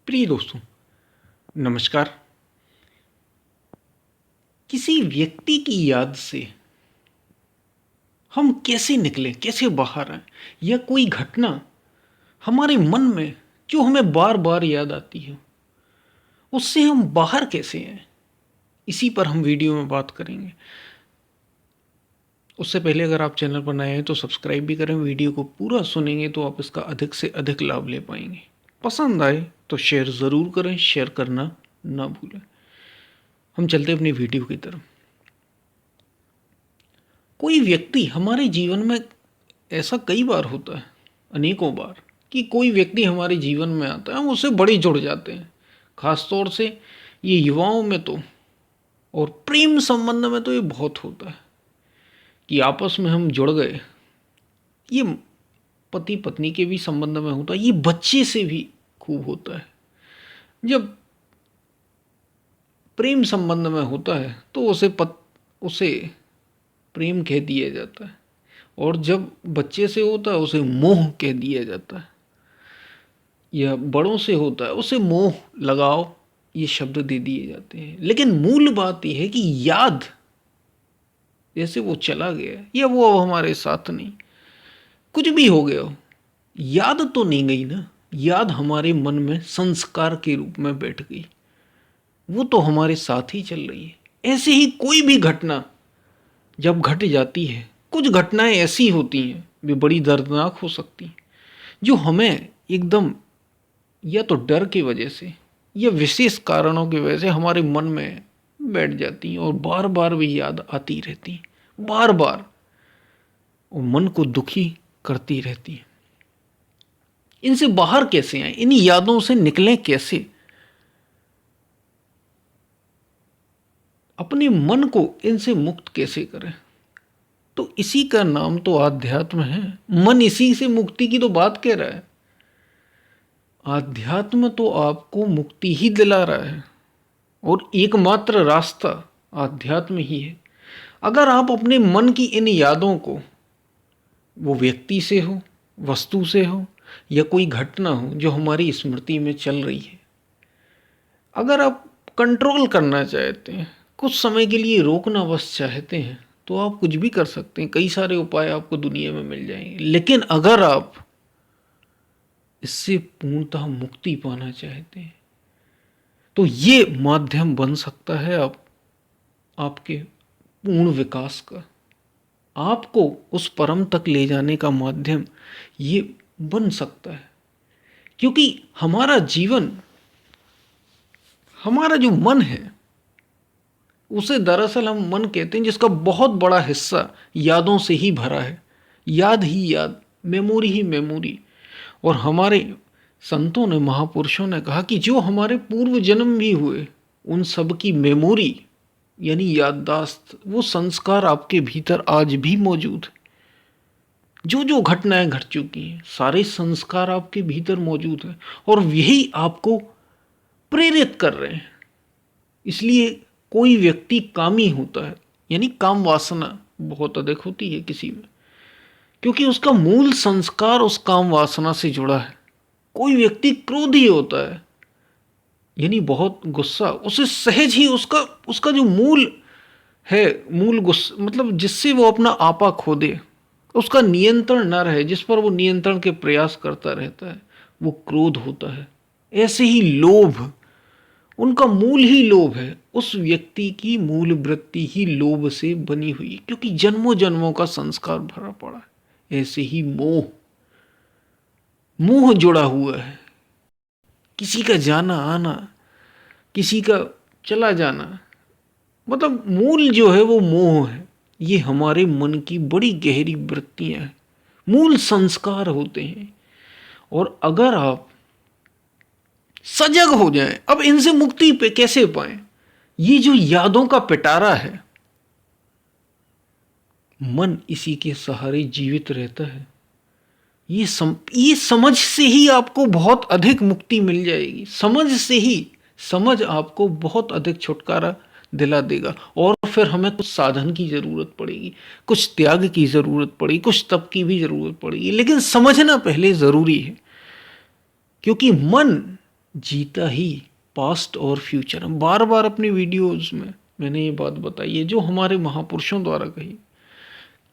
प्रिय दोस्तों, नमस्कार। किसी व्यक्ति की याद से हम कैसे निकलें, कैसे बाहर आए, या कोई घटना हमारे मन में जो हमें बार बार याद आती है, उससे हम बाहर कैसे आए, इसी पर हम वीडियो में बात करेंगे। उससे पहले अगर आप चैनल पर नए हैं तो सब्सक्राइब भी करें। वीडियो को पूरा सुनेंगे तो आप इसका अधिक से अधिक लाभ ले पाएंगे। पसंद आए तो शेयर ज़रूर करें, शेयर करना ना भूलें। हम चलते अपनी वीडियो की तरफ। कोई व्यक्ति हमारे जीवन में, ऐसा कई बार होता है, अनेकों बार, कि कोई व्यक्ति हमारे जीवन में आता है, हम उससे बड़े जुड़ जाते हैं। खास तौर से ये युवाओं में तो, और प्रेम संबंध में तो ये बहुत होता है कि आपस में हम जुड़ गए। ये पति पत्नी के भी संबंध में होता है, ये बच्चे से भी खूब होता है। जब प्रेम संबंध में होता है तो उसे प्रेम कह दिया जाता है, और जब बच्चे से होता है उसे मोह कह दिया जाता है, या बड़ों से होता है उसे मोह, लगाव, ये शब्द दे दिए जाते हैं। लेकिन मूल बात यह है कि याद, जैसे वो चला गया या वो अब हमारे साथ नहीं, कुछ भी हो गया हो, याद तो नहीं गई ना। याद हमारे मन में संस्कार के रूप में बैठ गई, वो तो हमारे साथ ही चल रही है। ऐसे ही कोई भी घटना जब घट जाती है, कुछ घटनाएं ऐसी होती हैं, वे बड़ी दर्दनाक हो सकती हैं, जो हमें एकदम या तो डर की वजह से या विशेष कारणों की वजह से हमारे मन में बैठ जाती हैं, और बार बार भी याद आती रहती हैं, बार बार, और मन को दुखी करती रहती हैं। इनसे बाहर कैसे आए, इन यादों से निकलें कैसे, अपने मन को इनसे मुक्त कैसे करें? तो इसी का नाम तो आध्यात्म है। मन इसी से मुक्ति की तो बात कह रहा है। आध्यात्म तो आपको मुक्ति ही दिला रहा है, और एकमात्र रास्ता आध्यात्म ही है। अगर आप अपने मन की इन यादों को, वो व्यक्ति से हो, वस्तु से हो, या कोई घटना हो जो हमारी स्मृति में चल रही है, अगर आप कंट्रोल करना चाहते हैं, कुछ समय के लिए रोकना बस चाहते हैं, तो आप कुछ भी कर सकते हैं। कई सारे उपाय आपको दुनिया में मिल जाएंगे। लेकिन अगर आप इससे पूर्णतः मुक्ति पाना चाहते हैं, तो ये माध्यम बन सकता है आपके पूर्ण विकास का, आपको उस परम तक ले जाने का माध्यम ये बन सकता है। क्योंकि हमारा जीवन, हमारा जो मन है, उसे दरअसल हम मन कहते हैं, जिसका बहुत बड़ा हिस्सा यादों से ही भरा है। याद ही याद, मेमोरी ही मेमोरी। और हमारे संतों ने, महापुरुषों ने कहा कि जो हमारे पूर्व जन्म भी हुए, उन सब की मेमोरी यानी याददाश्त, वो संस्कार आपके भीतर आज भी मौजूद है। जो जो घटनाएं घट चुकी हैं, सारे संस्कार आपके भीतर मौजूद हैं, और यही आपको प्रेरित कर रहे हैं। इसलिए कोई व्यक्ति कामी होता है, यानी काम वासना बहुत अधिक होती है किसी में, क्योंकि उसका मूल संस्कार उस काम वासना से जुड़ा है। कोई व्यक्ति क्रोधी होता है, यानी बहुत गुस्सा, उसे सहज ही उसका उसका जो मूल है, मूल गुस्सा, मतलब जिससे वो अपना आपा खो दे, उसका नियंत्रण न रहे, जिस पर वो नियंत्रण के प्रयास करता रहता है, वो क्रोध होता है। ऐसे ही लोभ, उनका मूल ही लोभ है। उस व्यक्ति की मूल वृत्ति ही लोभ से बनी हुई है, क्योंकि जन्मों जन्मों का संस्कार भरा पड़ा है। ऐसे ही मोह, मोह जुड़ा हुआ है। किसी का जाना आना, किसी का चला जाना, मतलब मूल जो है वो मोह है। ये हमारे मन की बड़ी गहरी वृत्तियां हैं, मूल संस्कार होते हैं। और अगर आप सजग हो जाएं, अब इनसे मुक्ति पे कैसे पाएं? ये जो यादों का पिटारा है, मन इसी के सहारे जीवित रहता है। ये समझ से ही आपको बहुत अधिक मुक्ति मिल जाएगी। समझ से ही, समझ आपको बहुत अधिक छुटकारा दिला देगा। और फिर हमें कुछ साधन की जरूरत पड़ेगी, कुछ त्याग की जरूरत पड़ेगी, कुछ तप की भी जरूरत पड़ेगी, लेकिन समझना पहले जरूरी है। क्योंकि मन जीता ही पास्ट और फ्यूचर। बार बार अपनी वीडियोस में मैंने ये बात बताई है जो हमारे महापुरुषों द्वारा कही,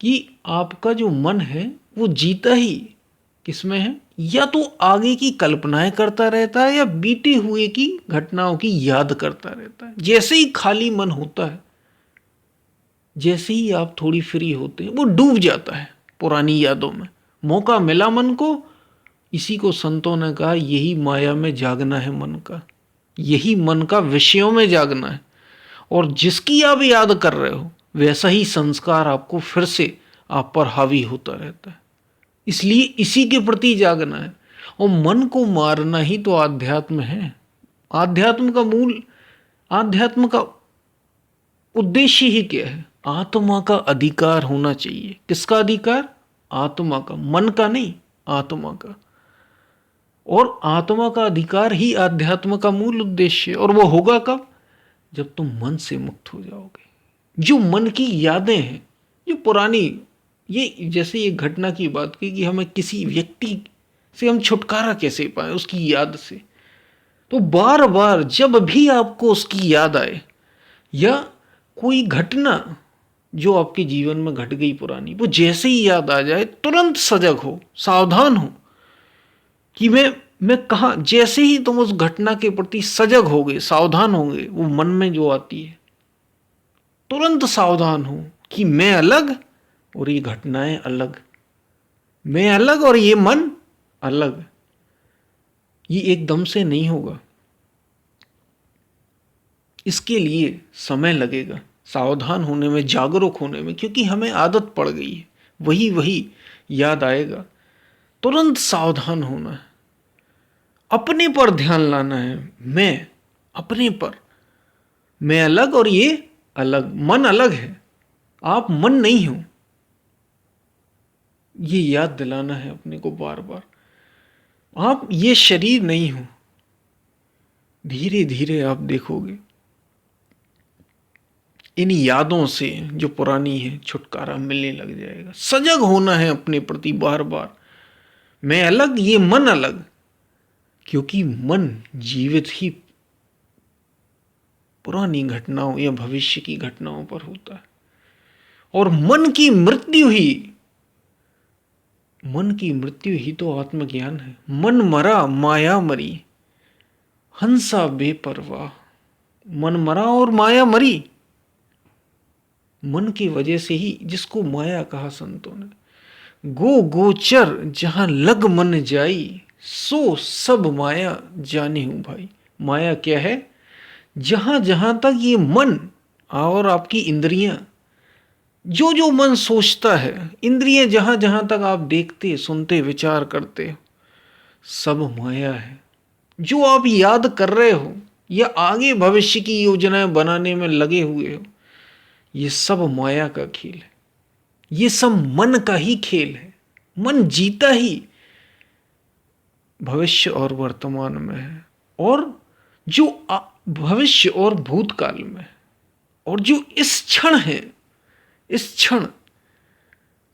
कि आपका जो मन है वो जीता ही किसमें है, या तो आगे की कल्पनाएं करता रहता है या बीते हुए की घटनाओं की याद करता रहता है। जैसे ही खाली मन होता है, जैसे ही आप थोड़ी फ्री होते हैं, वो डूब जाता है पुरानी यादों में। मौका मिला मन को, इसी को संतों ने कहा यही माया में जागना है मन का, यही मन का विषयों में जागना है। और जिसकी आप याद कर रहे हो वैसा ही संस्कार आपको फिर से आप पर हावी होता रहता है। इसलिए इसी के प्रति जागना है। और मन को मारना ही तो आध्यात्म है। आध्यात्म का मूल, आध्यात्म का उद्देश्य ही क्या है? आत्मा का अधिकार होना चाहिए। किसका अधिकार? आत्मा का, मन का नहीं, आत्मा का। और आत्मा का अधिकार ही आध्यात्म का मूल उद्देश्य है। और वो होगा कब? जब तुम मन से मुक्त हो जाओगे। जो मन की यादें हैं, जो पुरानी, ये जैसे ये घटना की बात की कि हमें किसी व्यक्ति से हम छुटकारा कैसे पाए उसकी याद से, तो बार बार जब भी आपको उसकी याद आए या कोई घटना जो आपके जीवन में घट गई पुरानी, वो जैसे ही याद आ जाए तुरंत सजग हो, सावधान हो कि मैं कहाँ। जैसे ही तुम उस घटना के प्रति सजग होगे, सावधान होंगे, वो मन में जो आती है तुरंत सावधान हो कि मैं अलग और ये घटनाएं अलग, मैं अलग और ये मन अलग। ये एकदम से नहीं होगा, इसके लिए समय लगेगा सावधान होने में, जागरूक होने में, क्योंकि हमें आदत पड़ गई है, वही वही याद आएगा। तुरंत सावधान होना है, अपने पर ध्यान लाना है। मैं अपने पर, मैं अलग और ये अलग, मन अलग है, आप मन नहीं हो, ये याद दिलाना है अपने को बार बार। आप ये शरीर नहीं हो। धीरे धीरे आप देखोगे इन यादों से जो पुरानी है छुटकारा मिलने लग जाएगा। सजग होना है अपने प्रति बार बार, मैं अलग ये मन अलग, क्योंकि मन जीवित ही पुरानी घटनाओं या भविष्य की घटनाओं पर होता है। और मन की मृत्यु ही, मन की मृत्यु ही तो आत्मज्ञान है। मन मरा माया मरी, हंसा बेपरवाह। मन मरा और माया मरी। मन की वजह से ही जिसको माया कहा संतों ने, गो गोचर जहां लग मन जाई, सो सब माया जाने हूं भाई। माया क्या है? जहां जहां तक ये मन और आपकी इंद्रियां, जो जो मन सोचता है, इंद्रियां जहां जहां तक आप देखते, सुनते, विचार करते हो, सब माया है। जो आप याद कर रहे हो या आगे भविष्य की योजनाएं बनाने में लगे हुए हो, ये सब माया का खेल है। ये सब मन का ही खेल है। मन जीता ही भविष्य और वर्तमान में है, और जो भविष्य और भूतकाल में है, और जो इस क्षण है, इस क्षण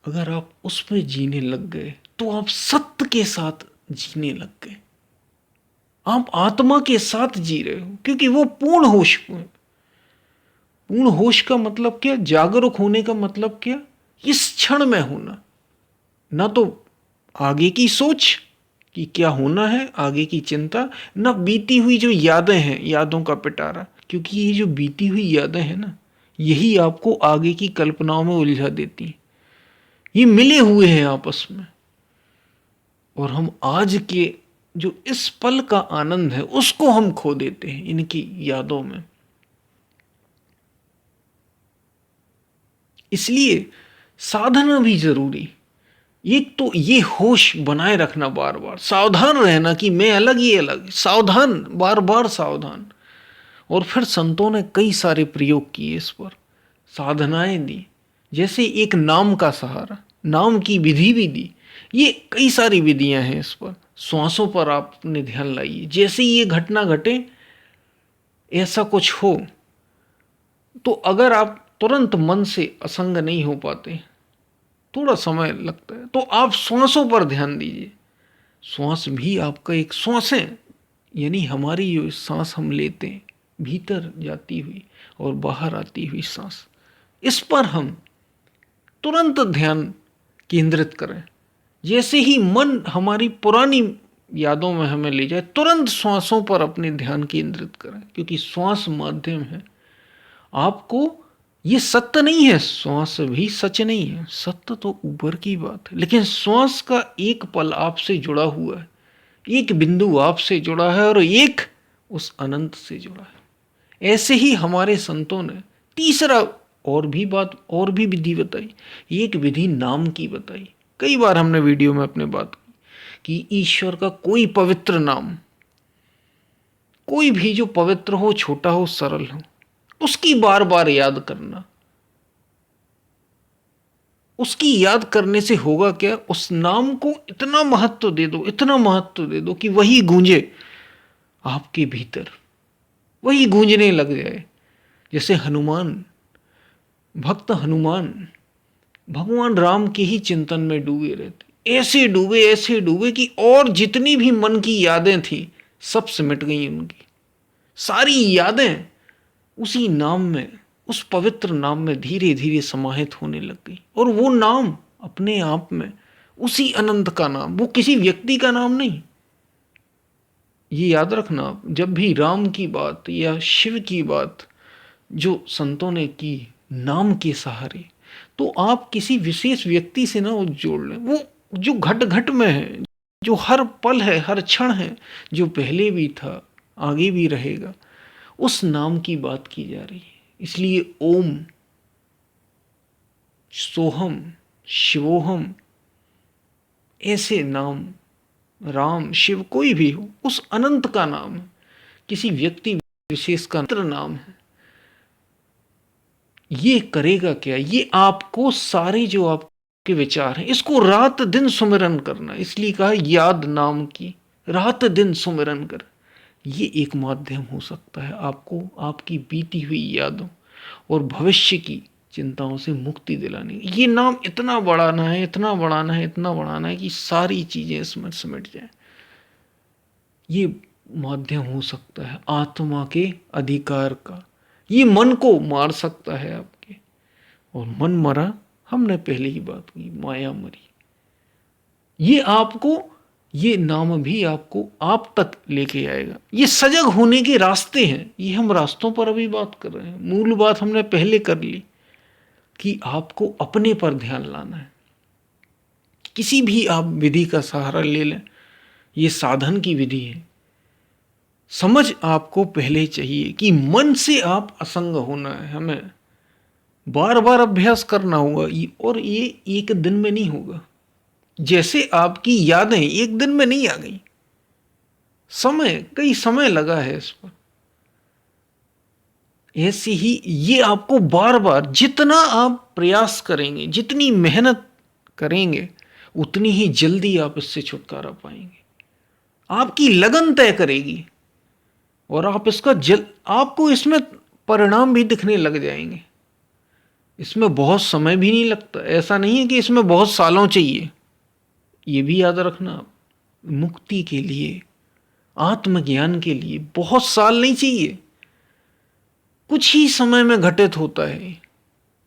अगर आप उसमें जीने लग गए तो आप सत्य के साथ जीने लग गए। आप आत्मा के साथ जी रहे हो, क्योंकि वो पूर्ण होश में। पूर्ण होश का मतलब क्या? जागरूक होने का मतलब क्या? इस क्षण में होना। ना तो आगे की सोच कि क्या होना है, आगे की चिंता, ना बीती हुई जो यादें हैं, यादों का पिटारा। क्योंकि ये जो बीती हुई यादें हैं ना, यही आपको आगे की कल्पनाओं में उलझा देती हैं। ये मिले हुए हैं आपस में, और हम आज के जो इस पल का आनंद है उसको हम खो देते हैं इनकी यादों में। इसलिए साधना भी जरूरी। एक तो ये होश बनाए रखना, बार बार सावधान रहना कि मैं अलग ये अलग, सावधान, बार बार सावधान। और फिर संतों ने कई सारे प्रयोग किए इस पर, साधनाएं दी। जैसे एक नाम का सहारा, नाम की विधि भी दी। ये कई सारी विधियां हैं इस पर। श्वासों पर आपने ध्यान लाइए। जैसे ये घटना घटे, ऐसा कुछ हो, तो अगर आप तुरंत मन से असंग नहीं हो पाते, थोड़ा समय लगता है, तो आप श्वासों पर ध्यान दीजिए। श्वास भी आपका एक, श्वासें यानी हमारी जो सांस हम लेते हैं, भीतर जाती हुई और बाहर आती हुई सांस, इस पर हम तुरंत ध्यान केंद्रित करें। जैसे ही मन हमारी पुरानी यादों में हमें ले जाए, तुरंत श्वासों पर अपने ध्यान केंद्रित करें, क्योंकि श्वास माध्यम है। आपको ये सत्य नहीं है, श्वास भी सच नहीं है, सत्य तो ऊपर की बात है, लेकिन श्वास का एक पल आपसे जुड़ा हुआ है, एक बिंदु आपसे जुड़ा है और एक उस अनंत से जुड़ा है। ऐसे ही हमारे संतों ने तीसरा और भी बात, और भी विधि बताई। एक विधि नाम की बताई। कई बार हमने वीडियो में अपने बात की कि ईश्वर का कोई पवित्र नाम, कोई भी जो पवित्र हो, छोटा हो, सरल हो, उसकी बार बार याद करना। उसकी याद करने से होगा क्या, उस नाम को इतना महत्व दे दो, इतना महत्व दे दो कि वही गूंजे आपके भीतर, वही गूंजने लग जाए। जैसे हनुमान, भक्त हनुमान भगवान राम के ही चिंतन में डूबे रहते, ऐसे डूबे कि और जितनी भी मन की यादें थी सब सिमट गई उनकी। सारी यादें उसी नाम में, उस पवित्र नाम में धीरे धीरे समाहित होने लग गई। और वो नाम अपने आप में उसी अनंत का नाम, वो किसी व्यक्ति का नाम नहीं। ये याद रखना, जब भी राम की बात या शिव की बात जो संतों ने की नाम के सहारे, तो आप किसी विशेष व्यक्ति से ना वो जोड़ लें। वो जो घट घट में है, जो हर पल है, हर क्षण है, जो पहले भी था, आगे भी रहेगा, उस नाम की बात की जा रही है। इसलिए ओम, सोहम, शिवोहम, ऐसे नाम, राम, शिव, कोई भी हो, उस अनंत का नाम है, किसी व्यक्ति विशेष का नाम है। ये करेगा क्या, ये आपको सारे जो आपके विचार हैं, इसको रात दिन सुमिरन करना। इसलिए कहा याद नाम की, रात दिन सुमिरन कर। ये एक माध्यम हो सकता है आपको आपकी बीती हुई यादों और भविष्य की चिंताओं से मुक्ति दिलाने। ये नाम इतना बढ़ाना है, इतना बढ़ाना है, इतना बढ़ाना है कि सारी चीजें इसमें सिमट जाए। ये माध्यम हो सकता है आत्मा के अधिकार का। ये मन को मार सकता है आपके, और मन मरा, हमने पहले ही बात की, माया मरी। ये आपको, ये नाम भी आपको आप तक लेके आएगा। ये सजग होने के रास्ते हैं, ये हम रास्तों पर अभी बात कर रहे हैं। मूल बात हमने पहले कर ली कि आपको अपने पर ध्यान लाना है। किसी भी आप विधि का सहारा ले लें, ये साधन की विधि है। समझ आपको पहले चाहिए कि मन से आप असंग होना है, हमें बार बार अभ्यास करना होगा, और ये एक दिन में नहीं होगा। जैसे आपकी यादें एक दिन में नहीं आ गई, कई समय लगा है इस पर। ऐसे ही ये आपको बार बार, जितना आप प्रयास करेंगे, जितनी मेहनत करेंगे, उतनी ही जल्दी आप इससे छुटकारा पाएंगे। आपकी लगन तय करेगी और आप इसका आपको इसमें परिणाम भी दिखने लग जाएंगे। इसमें बहुत समय भी नहीं लगता। ऐसा नहीं है कि इसमें बहुत सालों चाहिए। ये भी याद रखना, मुक्ति के लिए, आत्मज्ञान के लिए बहुत साल नहीं चाहिए, कुछ ही समय में घटित होता है।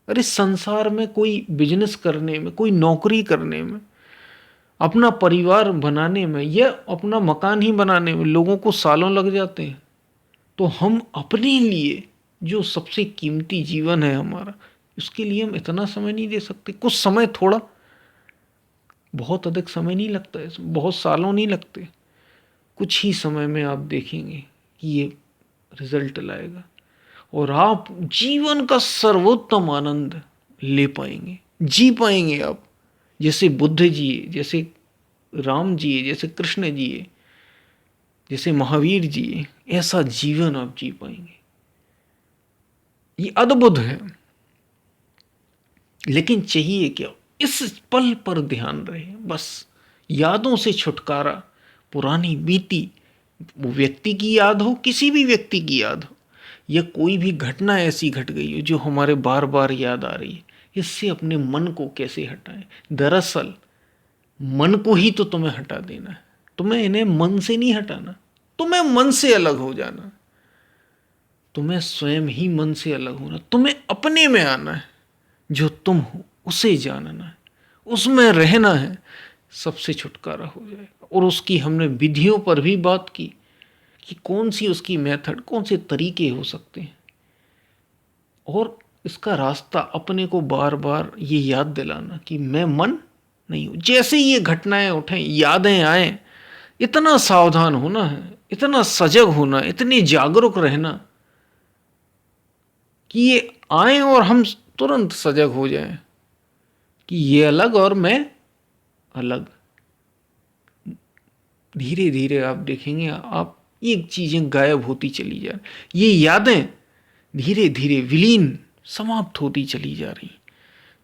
अरे संसार में कोई बिजनेस करने में, कोई नौकरी करने में, अपना परिवार बनाने में या अपना मकान ही बनाने में लोगों को सालों लग जाते हैं। तो हम अपने लिए, जो सबसे कीमती जीवन है हमारा, उसके लिए हम इतना समय नहीं दे सकते? कुछ समय, थोड़ा, बहुत अधिक समय नहीं लगता है, बहुत सालों नहीं लगते। कुछ ही समय में आप देखेंगे कि ये रिजल्ट लाएगा और आप जीवन का सर्वोत्तम आनंद ले पाएंगे, जी पाएंगे आप। जैसे बुद्ध जिए, जैसे राम जिए, जैसे कृष्ण जिए, जैसे महावीर जिए, ऐसा जीवन आप जी पाएंगे। ये अद्भुत है। लेकिन चाहिए क्या? इस पल पर ध्यान रहे, बस। यादों से छुटकारा, पुरानी बीती, वो व्यक्ति की याद हो, किसी भी व्यक्ति की याद हो, या कोई भी घटना ऐसी घट गई हो जो हमारे बार बार याद आ रही है, इससे अपने मन को कैसे हटाएं? दरअसल मन को ही तो तुम्हें हटा देना है, तुम्हें इन्हें मन से नहीं हटाना। तुम्हें मन से अलग हो जाना, तुम्हें स्वयं ही मन से अलग होना, तुम्हें अपने में आना है, जो तुम हो उसे जानना है, उसमें रहना है, सबसे छुटकारा हो जाएगा। और उसकी हमने विधियों पर भी बात की कि कौन सी उसकी मेथड, कौन से तरीके हो सकते हैं। और इसका रास्ता अपने को बार बार ये याद दिलाना कि मैं मन नहीं हूं। जैसे ये घटनाएं उठें, यादें आए, इतना सावधान होना है, इतना सजग होना, इतनी जागरूक रहना कि ये आए और हम तुरंत सजग हो जाएं कि ये अलग और मैं अलग। धीरे धीरे आप देखेंगे आप ये चीजें गायब होती चली जा रही, ये यादें धीरे धीरे विलीन समाप्त होती चली जा रही।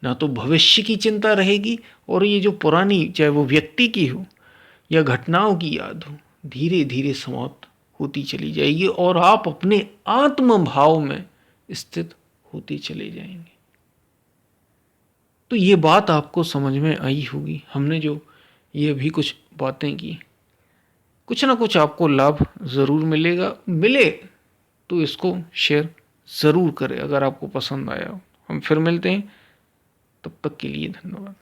ना तो भविष्य की चिंता रहेगी, और ये जो पुरानी, चाहे वो व्यक्ति की हो या घटनाओं की याद हो, धीरे धीरे समाप्त होती चली जाएगी और आप अपने आत्म भाव में स्थित होते चले जाएंगे। तो ये बात आपको समझ में आई होगी। हमने जो ये भी कुछ बातें की, कुछ ना कुछ आपको लाभ ज़रूर मिलेगा। मिले तो इसको शेयर ज़रूर करें अगर आपको पसंद आया हो। हम फिर मिलते हैं, तब तक के लिए धन्यवाद।